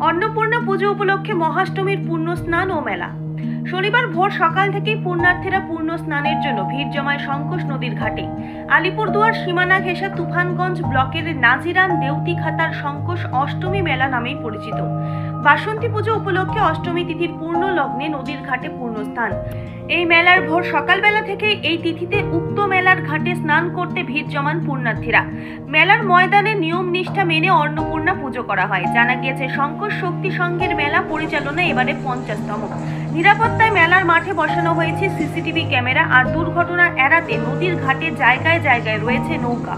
অন্নপূর্ণা পুজো উপলক্ষে মহাষ্টমীর পূর্ণ স্নান ও মেলা। শনিবার ভোর সকাল থেকেই পুণ্যার্থীরা পূর্ণ স্নানের জন্য ভিড় জমায় শঙ্কোষ নদীর ঘাটে। আলিপুরদুয়ার সীমানা ঘেঁষা তুফানগঞ্জ ব্লকের নাজিরান দেউতিখাতার শঙ্কোষ অষ্টমী মেলা নামেই পরিচিত। বাসন্তী পুজো উপলক্ষে অষ্টমী তিথির পূর্ণ লগ্নে নদীর ঘাটে পূর্ণ স্নান। এই মেলার ভোর সকালবেলা থেকে এই তিথিতে উক্ত মেলার ঘাটে স্নান করতে ভিড় জমান পুণ্যার্থীরা। মেলার ময়দানে নিয়ম নিষ্ঠা মেনে অন্নপূর্ণা পুজো করা হয়। জানা গিয়েছে শঙ্কর শক্তি সংঘের মেলা পরিচালনা এবারে 50তম। নিরাপত্তায় মেলার মাঠে বসানো হয়েছে সিসিটিভি ক্যামেরা, আর দুর্ঘটনা এড়াতে নদীর ঘাটে জায়গায় জায়গায় রয়েছে নৌকা।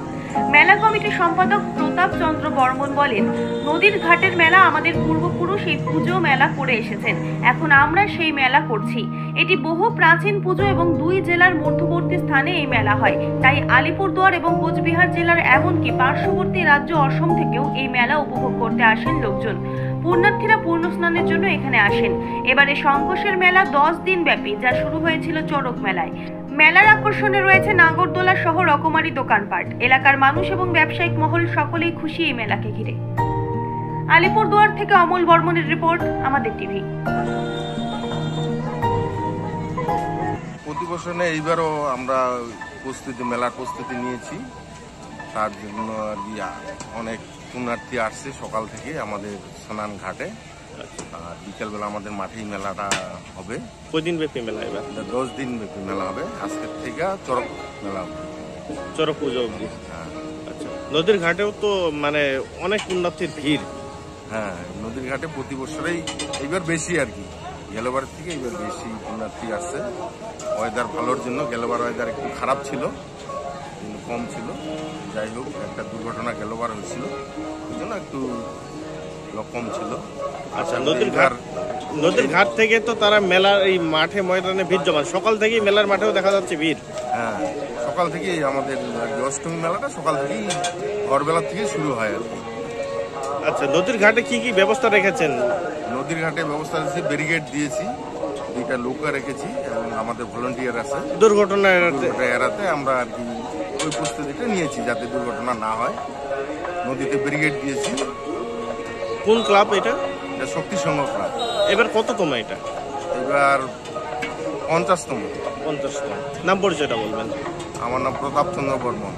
মেলা কমিটির সম্পাদক প্রতাপ চন্দ্র বর্মন বলেন, নদীর ঘাটের মেলা আমাদের পূর্বপুরুষ এই পুজো মেলা করে এসেছেন, এখন আমরা সেই মেলা করছি। এটি বহু প্রাচীন পুজো এবং দুই জেলার মধ্যবর্তী স্থানে এই মেলা হয়, তাই আলিপুরদুয়ার এবং কোচবিহার জেলার এমনকি পার্শ্ববর্তী রাজ্য অসম থেকেও এই মেলা উপভোগ করতে আসেন লোকজন। পুণ্যার্থীরা পূর্ণ স্নানের জন্য এখানে আসেন। এবারে শঙ্কোষের মেলা 10 দিন ব্যাপী, যা শুরু হয়েছিল চড়ক মেলায়। মেলার আকর্ষণে রয়েছে নাগরদোলা সহ রকমারি দোকানপাট। এলাকার মানুষ এবং ব্যবসায়িক মহল সকলেই খুশি এই মেলাকে ঘিরে। আলিপুরদুয়ার থেকে অমল বর্মনের রিপোর্ট, আমাদের টিভি। প্রতি বছরে এইবারও আমরা মেলার প্রস্তুতি নিয়েছি। তার জন্য আর কি অনেক পুণ্যার্থী আসছে সকাল থেকে আমাদের স্নান ঘাটে, আর বিকেলবেলা আমাদের মাঠেই মেলাটা হবে। কয়দিন ব্যাপী মেলা? এবার 10 দিন ব্যাপী মেলা হবে। আজকের থেকে চড়ক মেলা হবে, চড়ক পুজো অবধি। আচ্ছা, নদীর ঘাটেও তো মানে অনেক পুণ্যার্থীর ভিড়। হ্যাঁ, নদীর ঘাটে প্রতি বছরেই এইবার বেশি আর কি, গেলবার থেকে এইবার বেশি পুণ্যার্থী আসছে। ওয়েদার ভালোর জন্য, গেলবার ওয়েদার একটু খারাপ ছিল, কম ছিল। যাই হোক, একটা দুর্ঘটনা গেলবার হয়েছিল, ওই জন্য একটু কম ছিল। আচ্ছা, নদীর ঘাট থেকে তো তারা মেলার এই মাঠে ময়দানে ভিড় জমান। সকাল থেকেই মেলার মাঠেও দেখা যাচ্ছে ভিড়। হ্যাঁ, সকাল থেকেই আমাদের অষ্টমী মেলাটা সকাল থেকেই ভোরবেলা থেকে শুরু হয় আর কি। আচ্ছা, নদীর ঘাটে কি কি ব্যবস্থা রেখেছেন? নদীর ঘাটে ব্যবস্থা দিয়েছি, ব্যারিকেড দিয়েছি, 2টা নৌকা রেখেছি এবং আমাদের ভলান্টিয়ার আছে। দুর্ঘটনা এড়াতে আমরা আর কি ওই প্রস্তুতিটা নিয়েছি যাতে দুর্ঘটনা না হয়। নদীতে ব্যারিকেড দিয়েছি। কোন ক্লাব এটা? এটা শক্তি সংঘ ক্লাব। এবার কততম এটা? এবার 50তম। 50তম। নাম পরিচয়টা বলবেন? আমার নাম প্রতাপ চন্দ্র বর্মন।